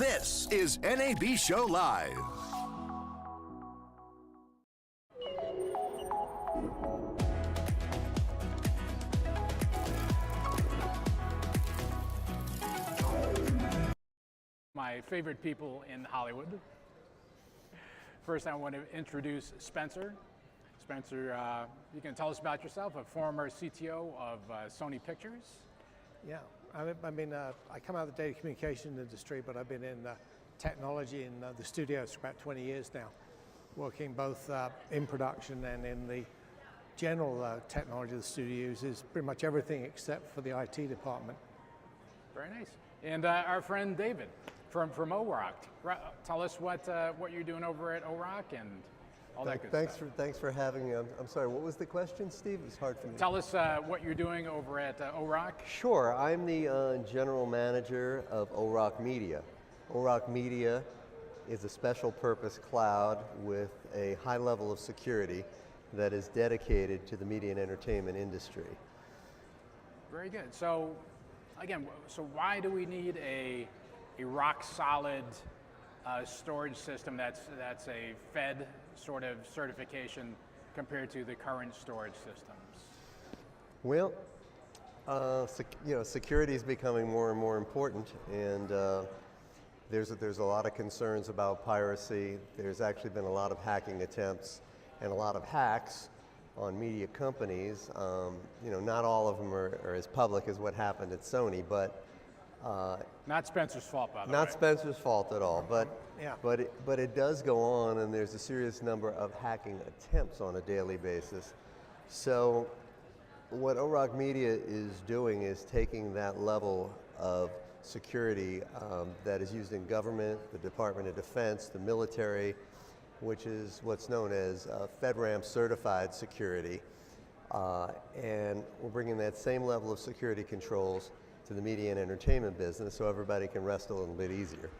This is NAB Show Live. My favorite people in Hollywood. First, I want to introduce Spencer. Spencer, you can tell us about yourself, a former CTO of Sony Pictures. Yeah, I come out of the data communication industry, but I've been in technology in the studios for about 20 years now, working both in production and in the general technology the studio uses, pretty much everything except for the IT department. Very nice. And our friend David from ORock. Tell us what you're doing over at ORock and all that good stuff. Thanks for having me. I'm sorry, what was the question, Steve? It's hard for me. Tell us what you're doing over at ORock. Sure, I'm the general manager of ORock Media. ORock Media is a special purpose cloud with a high level of security that is dedicated to the media and entertainment industry. Very good. So, again, why do we need a rock solid storage system that's a Fed sort of certification compared to the current storage systems? Well, security is becoming more and more important, and there's a lot of concerns about piracy. There's actually been a lot of hacking attempts and a lot of hacks on media companies. Not all of them are as public as what happened at Sony, but not Spencer's fault, by the way. Not Spencer's fault at all, but yeah. but it does go on, and there's a serious number of hacking attempts on a daily basis. So what ORock Media is doing is taking that level of security that is used in government, the Department of Defense, the military, which is what's known as FedRAMP certified security, and we're bringing that same level of security controls to the media and entertainment business so everybody can rest a little bit easier.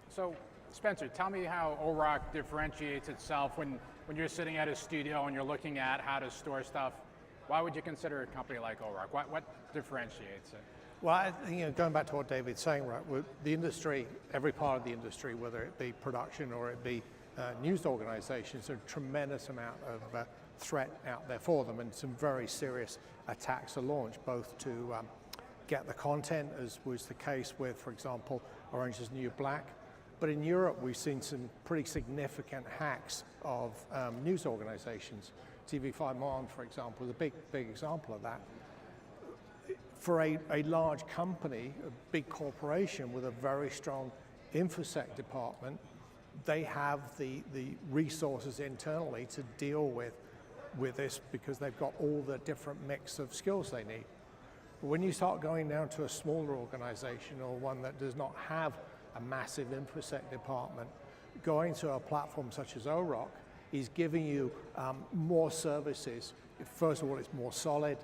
So, Spencer, tell me how ORock differentiates itself when you're sitting at a studio and you're looking at how to store stuff. Why would you consider a company like ORock? What differentiates it? Well, going back to what David's saying, right, the industry, every part of the industry, whether it be production or it be news organizations, there's a tremendous amount of threat out there for them, and some very serious attacks are launched, both to get the content, as was the case with, for example, Orange is the New Black. But in Europe, we've seen some pretty significant hacks of news organizations. TV5 Monde, for example, is a big example of that. For a large company, a big corporation with a very strong InfoSec department, they have the resources internally to deal with this because they've got all the different mix of skills they need. But when you start going down to a smaller organization or one that does not have a massive InfoSec department, going to a platform such as ORock is giving you more services. First of all, it's more solid.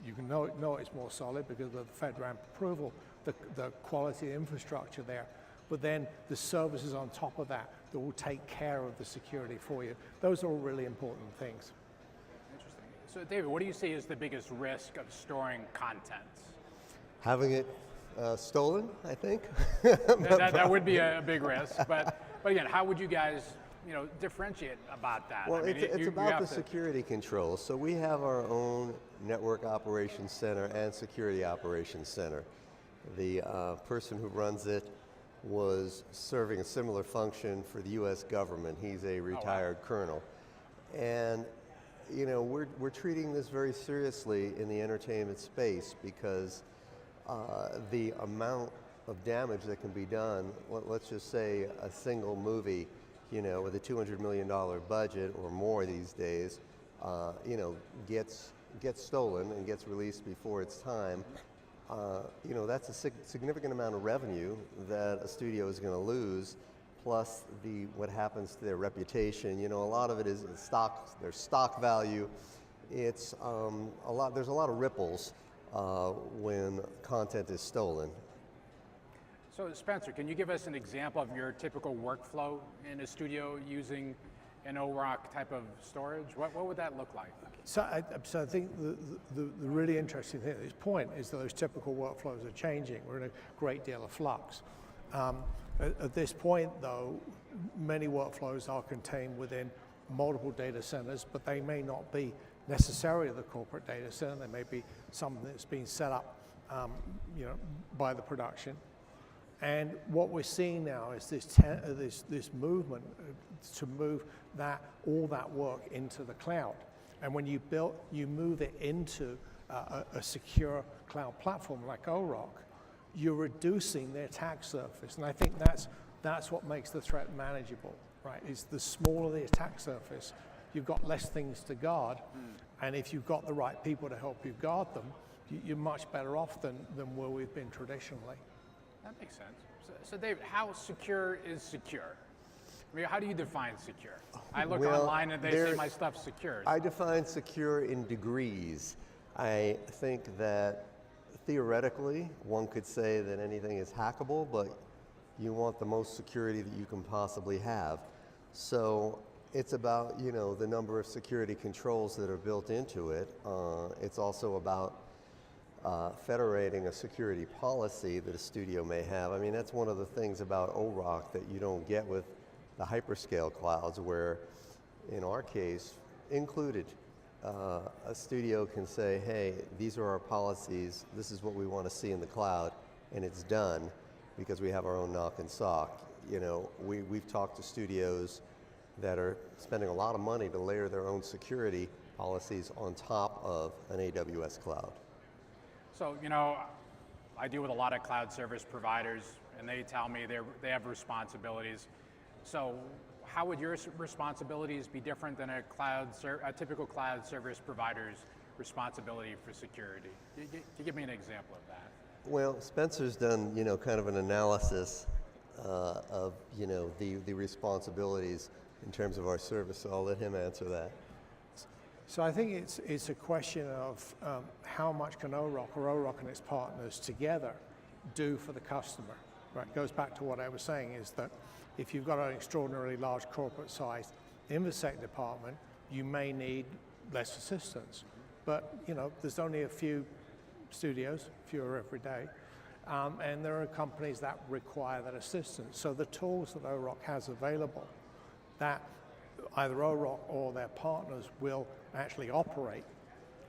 You can know it's more solid because of the FedRAMP approval, the quality infrastructure there. But then the services on top of that will take care of the security for you. Those are all really important things. Interesting. So David, what do you see as the biggest risk of storing content? Having it stolen, I think. that would be a big risk, but again, how would you guys differentiate about that? Well, it's about the security controls. So we have our own network operations center and security operations center. The person who runs it was serving a similar function for the U.S. government. He's a retired colonel. And we're treating this very seriously in the entertainment space because the amount of damage that can be done, let's just say a single movie, with a $200 million budget or more these days, gets stolen and gets released before its time. That's a significant amount of revenue that a studio is going to lose, plus what happens to their reputation. A lot of it is their stock value. It's there's a lot of ripples when content is stolen. So Spencer, can you give us an example of your typical workflow in a studio using an ORock type of storage? What would that look like? So I think the really interesting thing at this point is that those typical workflows are changing. We're in a great deal of flux. At this point, though, many workflows are contained within multiple data centers, but they may not be necessarily the corporate data center. They may be something that's been set up by the production. And what we're seeing now is this movement to move all that work into the cloud. And when you move it into a secure cloud platform like ORock, you're reducing the attack surface. And I think that's what makes the threat manageable, right? Is the smaller the attack surface, you've got less things to guard. And if you've got the right people to help you guard them, you're much better off than where we've been traditionally. That makes sense. So Dave, how secure is secure? I mean, how do you define secure? I look online and they say my stuff's secure. I define secure in degrees. I think that theoretically, one could say that anything is hackable, but you want the most security that you can possibly have. So it's about, the number of security controls that are built into it. It's also about federating a security policy that a studio may have. I mean, that's one of the things about ORock that you don't get with the hyperscale clouds, where in our case, included, a studio can say, hey, these are our policies, this is what we want to see in the cloud, and it's done because we have our own knock and sock. We've talked to studios that are spending a lot of money to layer their own security policies on top of an AWS cloud. So, I deal with a lot of cloud service providers, and they tell me they have responsibilities. So how would your responsibilities be different than a typical cloud service provider's responsibility for security? Can you give me an example of that? Well, Spencer's done, kind of an analysis of, the responsibilities in terms of our service, so I'll let him answer that. So I think it's a question of how much can ORock or ORock and its partners together do for the customer. Right? It goes back to what I was saying, is that if you've got an extraordinarily large corporate-sized InfoSec department, you may need less assistance. But there's only a few studios, fewer every day, and there are companies that require that assistance. So the tools that ORock has available, that either ORock or their partners will actually operate,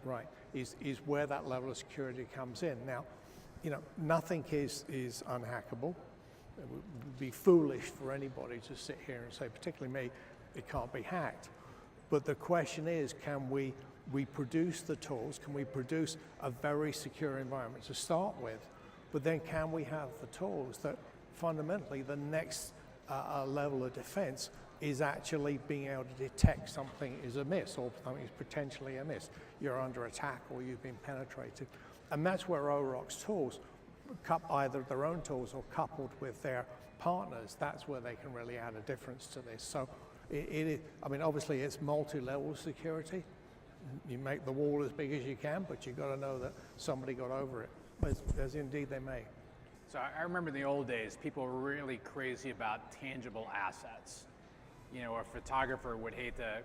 right, is where that level of security comes in. Now, nothing is unhackable. It would be foolish for anybody to sit here and say, particularly me, it can't be hacked. But the question is, can we produce the tools? Can we produce a very secure environment to start with? But then can we have the tools that fundamentally the next level of defense is actually being able to detect something is amiss or something is potentially amiss. You're under attack or you've been penetrated. And that's where ORock's tools, either their own tools or coupled with their partners, that's where they can really add a difference to this. So obviously it's multi-level security. You make the wall as big as you can, but you've got to know that somebody got over it, as indeed they may. So I remember in the old days, people were really crazy about tangible assets. A photographer would hate to,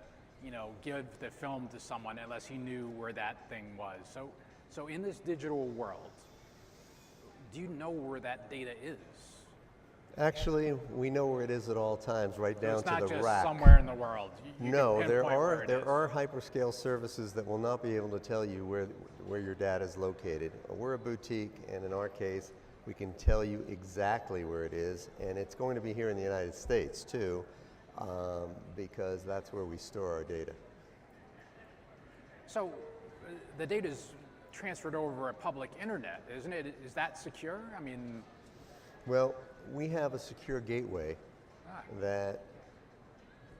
give the film to someone unless he knew where that thing was. So in this digital world, do you know where that data is? Actually, we know where it is at all times, right down to the rack. It's not just somewhere in the world. No, there are hyperscale services that will not be able to tell you where your data is located. We're a boutique, and in our case, we can tell you exactly where it is, and it's going to be here in the United States too, because that's where we store our data. So the data is transferred over a public internet, isn't it? Is that secure? I mean, well, we have a secure gateway that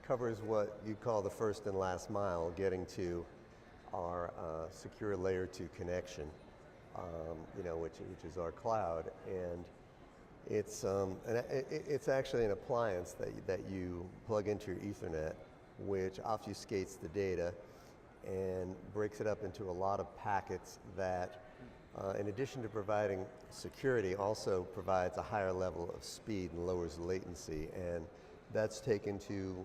covers what you call the first and last mile, getting to our secure layer 2 connection, which is our cloud, and it's actually an appliance that you plug into your Ethernet, which obfuscates the data and breaks it up into a lot of packets that, in addition to providing security, also provides a higher level of speed and lowers latency, and that's taken to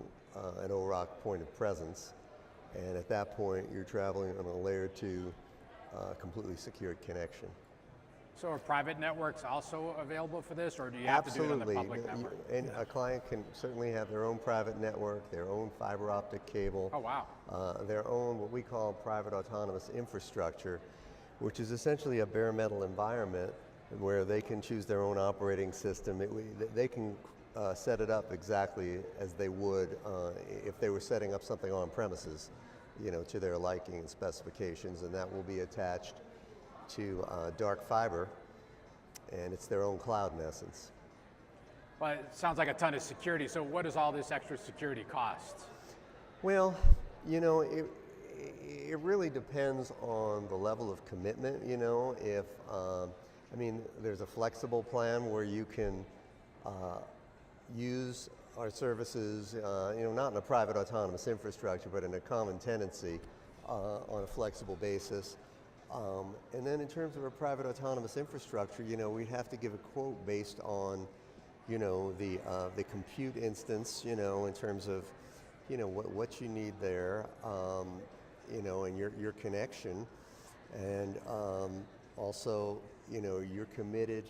an ORock point of presence, and at that point you're traveling on a layer 2 completely secured connection. So are private networks also available for this, or do you have to do it on the public network? And a client can certainly have their own private network, their own fiber optic cable. Oh, wow. Their own what we call private autonomous infrastructure, which is essentially a bare metal environment where they can choose their own operating system. They can set it up exactly as they would if they were setting up something on premises, to their liking and specifications, and that will be attached to dark fiber, and it's their own cloud in essence. Well, it sounds like a ton of security. So what does all this extra security cost? Well, it really depends on the level of commitment. If there's a flexible plan where you can use our services, not in a private autonomous infrastructure, but in a common tenancy on a flexible basis. And then in terms of a private autonomous infrastructure, we'd have to give a quote based on, the compute instance, in terms of, what you need there, and your connection, and also, your committed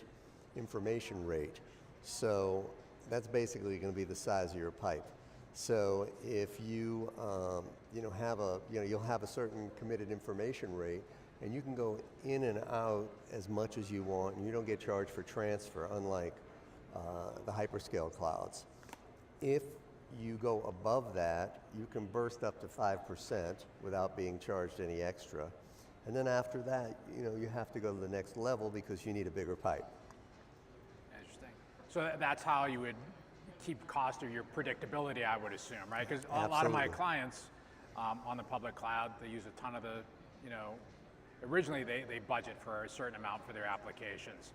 information rate. So that's basically going to be the size of your pipe. So if you, you'll have a certain committed information rate, and you can go in and out as much as you want, and you don't get charged for transfer, unlike the hyperscale clouds. If you go above that, you can burst up to 5% without being charged any extra. And then after that, you have to go to the next level because you need a bigger pipe. Interesting. So that's how you would keep cost or your predictability, I would assume, right? Because a lot of my clients on the public cloud, they use a ton of the, originally they budget for a certain amount for their applications.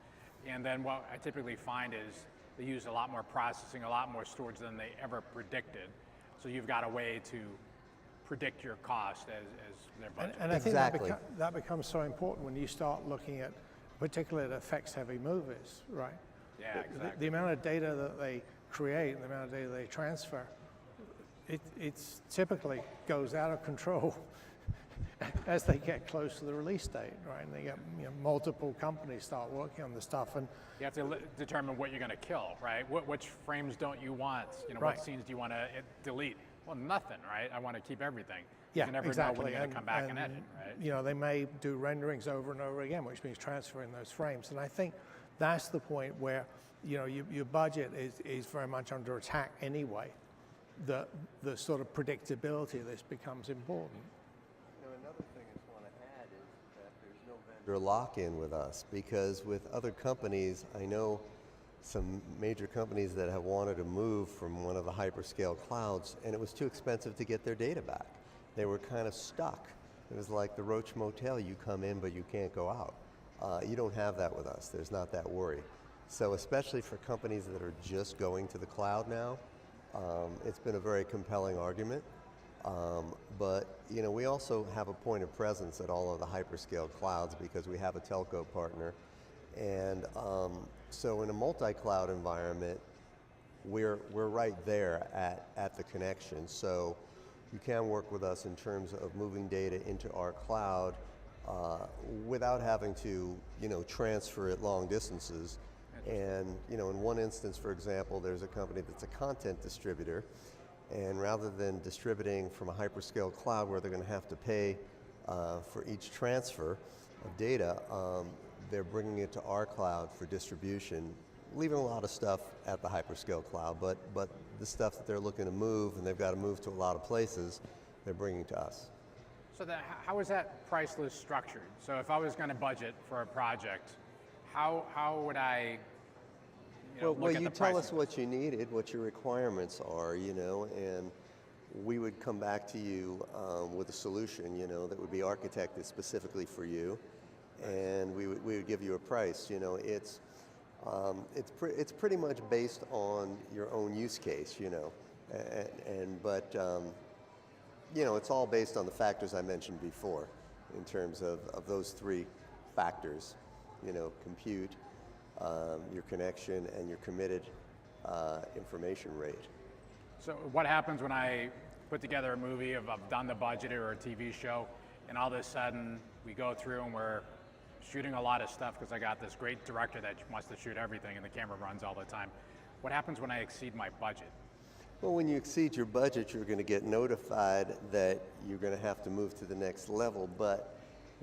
And then what I typically find is they use a lot more processing, a lot more storage than they ever predicted. So you've got a way to predict your cost as their budget. And I think exactly. that becomes so important when you start looking at, particularly at effects-heavy movies, right? Yeah, exactly. The amount of data that they create and the amount of data they transfer, it's typically goes out of control as they get close to the release date, right? And they get multiple companies start working on the stuff, and you have to determine what you're going to kill, right? Which frames don't you want? Right. What scenes do you want to delete? Well, nothing, right? I want to keep everything. Yeah, you never exactly. know when you're going to come back and edit, right? They may do renderings over and over again, which means transferring those frames. And I think that's the point where your budget is very much under attack anyway. The sort of predictability of this becomes important. Another thing I just want to add is that there's no vendor lock-in with us, because with other companies, I know some major companies that have wanted to move from one of the hyperscale clouds, and it was too expensive to get their data back. They were kind of stuck. It was like the Roach Motel, you come in but you can't go out. You don't have that with us. There's not that worry. So especially for companies that are just going to the cloud now, it's been a very compelling argument. But we also have a point of presence at all of the hyperscale clouds because we have a telco partner. And so in a multi-cloud environment, we're right there at the connection. So you can work with us in terms of moving data into our cloud without having to transfer it long distances. And in one instance, for example, there's a company that's a content distributor, and rather than distributing from a hyperscale cloud where they're going to have to pay for each transfer of data, they're bringing it to our cloud for distribution, leaving a lot of stuff at the hyperscale cloud, but the stuff that they're looking to move, and they've got to move to a lot of places, they're bringing to us. So how is that price list structured? So if I was going to budget for a project, how would I Well, you tell us what you needed, what your requirements are, and we would come back to you with a solution, that would be architected specifically for you, and we would give you a price. It's pretty much based on your own use case, but it's all based on the factors I mentioned before, in terms of those three factors, compute, your connection, and your committed information rate. So what happens when I put together a movie, I've done the budget or a TV show, and all of a sudden we go through and we're shooting a lot of stuff because I got this great director that wants to shoot everything and the camera runs all the time. What happens when I exceed my budget? Well, when you exceed your budget, you're going to get notified that you're going to have to move to the next level, but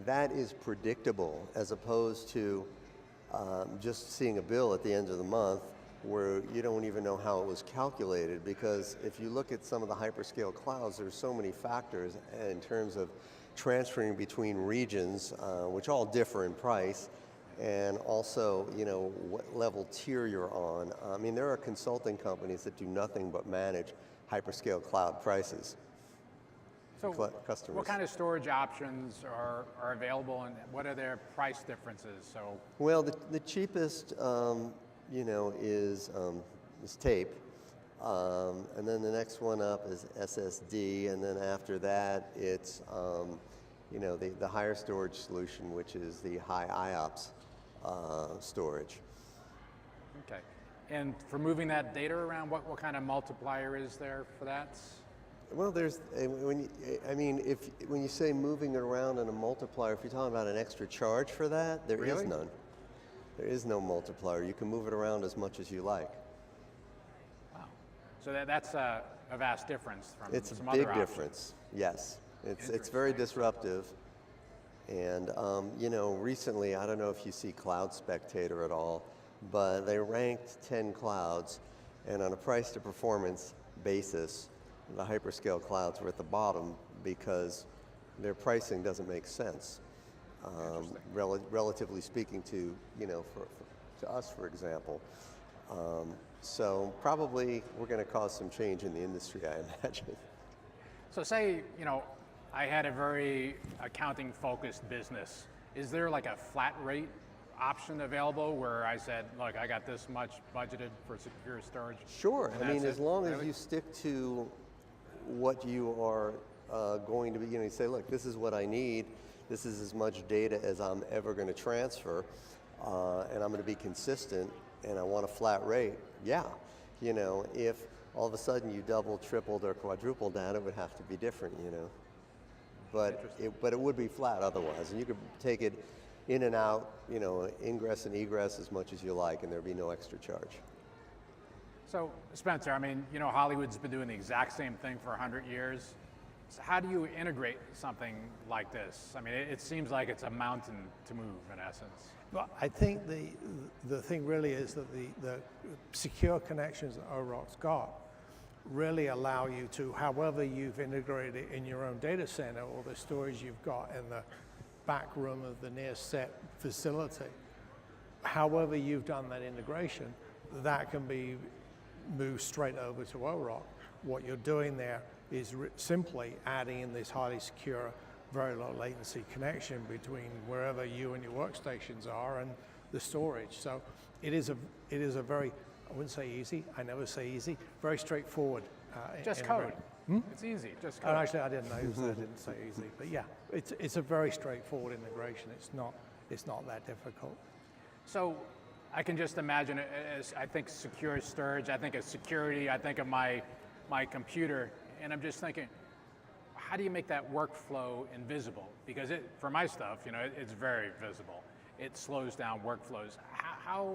that is predictable as opposed to just seeing a bill at the end of the month where you don't even know how it was calculated, because if you look at some of the hyperscale clouds, there's so many factors in terms of transferring between regions, which all differ in price, and also, you know, what level tier you're on. I mean, there are consulting companies that do nothing but manage hyperscale cloud prices. So Customers. what kind of storage options are available, and what are their price differences? So, well, the cheapest, you know, is tape, and then the next one up is SSD, and then after that, it's you know, the higher storage solution, which is the high IOPS storage. okay. And for moving that data around, what kind of multiplier is there for that? Well, there's when you say moving it around in a multiplier, if you're talking about an extra charge for that, there is Really? none. There is no multiplier. You can move it around as much as you like. Wow. So that's a vast difference from It's some a other big options. difference. Yes, it's very disruptive. And you know, recently, I don't know if you see Cloud Spectator at all, but they ranked 10 clouds, and on a price to performance basis, the hyperscale clouds were at the bottom because their pricing doesn't make sense. Relatively speaking to, you know, to us, for example. So probably we're going to cause some change in the industry, I imagine. So say, you know, I had a very accounting-focused business. Is there like a flat rate option available where I said, look, I got this much budgeted for secure storage? Sure. and I mean, that's as it? long as Really? you stick to what you are going to be, you know, you say, look, this is what I need. This is as much data as I'm ever going to transfer, and I'm going to be consistent, and I want a flat rate. Yeah, you know, if all of a sudden you doubled, tripled, or quadrupled that, it would have to be different, you know. But it would be flat otherwise, and you could take it in and out, you know, ingress and egress as much as you like, and there'd be no extra charge. So Spencer, I mean, you know, Hollywood's been doing the exact same thing for 100 years. So how do you integrate something like this? I mean, it seems like it's a mountain to move in essence. Well, I think the thing really is that the secure connections that ORock's got really allow you to, however you've integrated it in your own data center or the storage you've got in the back room of the near set facility, however you've done that integration, that can be moved straight over to ORock. What you're doing there is simply adding in this highly secure, very low latency connection between wherever you and your workstations are and the storage. So it is a very, I wouldn't say easy, I never say easy, very straightforward. Just code. It's easy, just code. Oh, actually, I didn't know, I didn't say easy, but yeah, it's a very straightforward integration. It's not that difficult. So I can just imagine it as, I think secure storage, I think of security, I think of my computer, and I'm just thinking, how do you make that workflow invisible? Because for my stuff, you know, it's very visible. It slows down workflows. How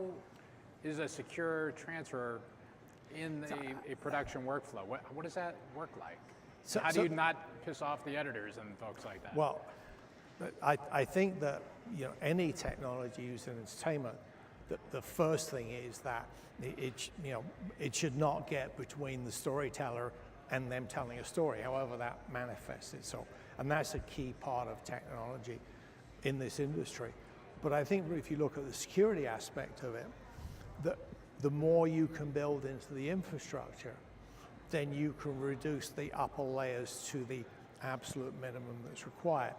is a secure transfer in a production workflow? What does that work like? So, how do you not piss off the editors and folks like that? Well, I think that, you know, any technology used in entertainment, the first thing is that it should not get between the storyteller and them telling a story, however that manifests itself. And that's a key part of technology in this industry. But I think if you look at the security aspect of it, the more you can build into the infrastructure, then you can reduce the upper layers to the absolute minimum that's required.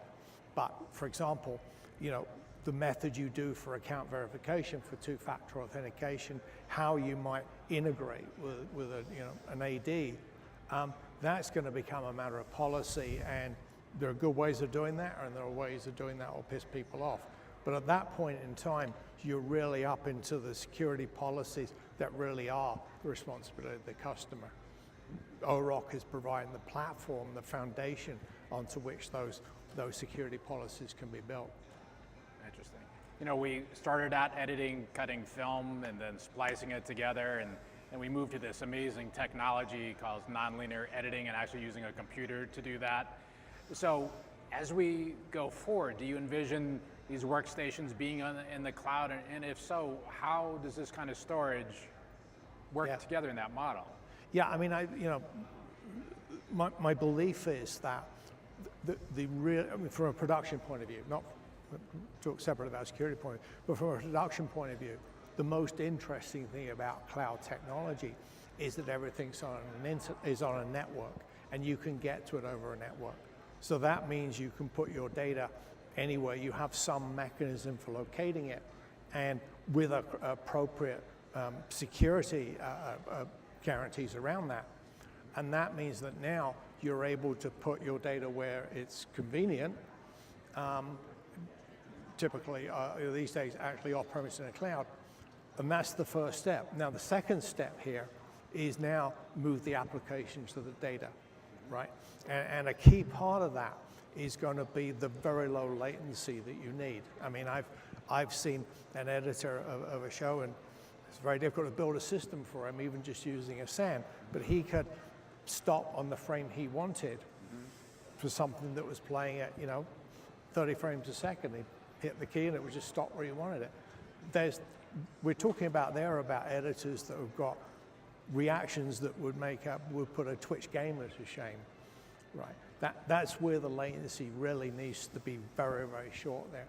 But for example, you know, the method you do for account verification, for two-factor authentication, how you might integrate with an AD, that's going to become a matter of policy, and there are good ways of doing that, and there are ways of doing that will piss people off. But at that point in time, you're really up into the security policies that really are the responsibility of the customer. ORock is providing the platform, the foundation onto which those security policies can be built. Interesting. You know, we started out editing, cutting film, and then splicing it together, and we moved to this amazing technology called nonlinear editing and actually using a computer to do that. So as we go forward, do you envision these workstations being in the cloud? And if so, how does this kind of storage work together in that model? Yeah, I mean, my belief is that the real, I mean, from a production point of view, not talk separate about security point of view, but from a production point of view, the most interesting thing about cloud technology is that everything's is on a network, and you can get to it over a network. So that means you can put your data anywhere. You have some mechanism for locating it, and with appropriate security guarantees around that. And that means that now you're able to put your data where it's convenient. Typically, these days, actually off-premise in a cloud. And that's the first step. Now, the second step here is now move the applications to the data, right? And a key part of that is going to be the very low latency that you need. I mean, I've seen an editor of a show, and it's very difficult to build a system for him, even just using a SAN, but he could stop on the frame he wanted for something that was playing at, 30 frames a second. He'd hit the key and it would just stop where you wanted it. We're talking about editors that have got reactions that would put a Twitch gamer to shame, right? That's where the latency really needs to be very, very short there,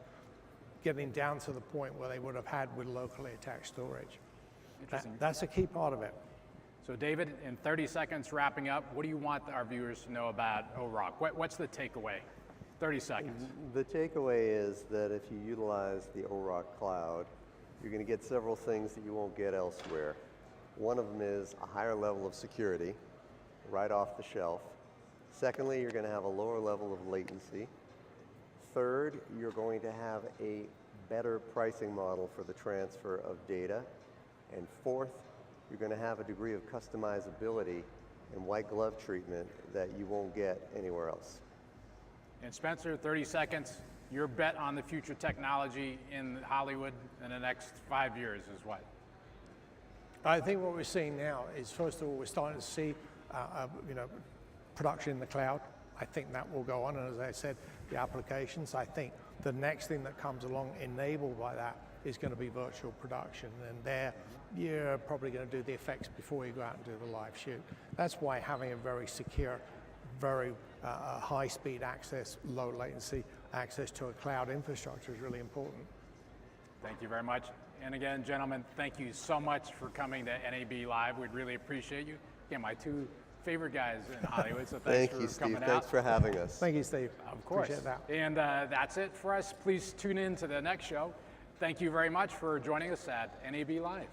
getting down to the point where they would have had with locally attached storage. That's a key part of it. So David, in 30 seconds wrapping up, what do you want our viewers to know about ORock? What's the takeaway? 30 seconds. The takeaway is that if you utilize the ORock cloud, you're going to get several things that you won't get elsewhere. One of them is a higher level of security right off the shelf. Secondly, you're going to have a lower level of latency. Third, you're going to have a better pricing model for the transfer of data. And fourth, you're going to have a degree of customizability and white glove treatment that you won't get anywhere else. And Spencer, 30 seconds, your bet on the future technology in Hollywood in the next 5 years is what? I think what we're seeing now is, first of all, we're starting to see production in the cloud. I think that will go on, and as I said, the applications. I think the next thing that comes along enabled by that is going to be virtual production, and there you're probably going to do the effects before you go out and do the live shoot. That's why having a very secure, very high-speed access, low latency access to a cloud infrastructure is really important. Thank you very much. And again, gentlemen, thank you so much for coming to NAB Live. We'd really appreciate you. Again, my two favorite guys in Hollywood, so thanks for coming out. Thanks for having us. Thank you, Steve. Of course. Appreciate that. And that's it for us. Please tune in to the next show. Thank you very much for joining us at NAB Live.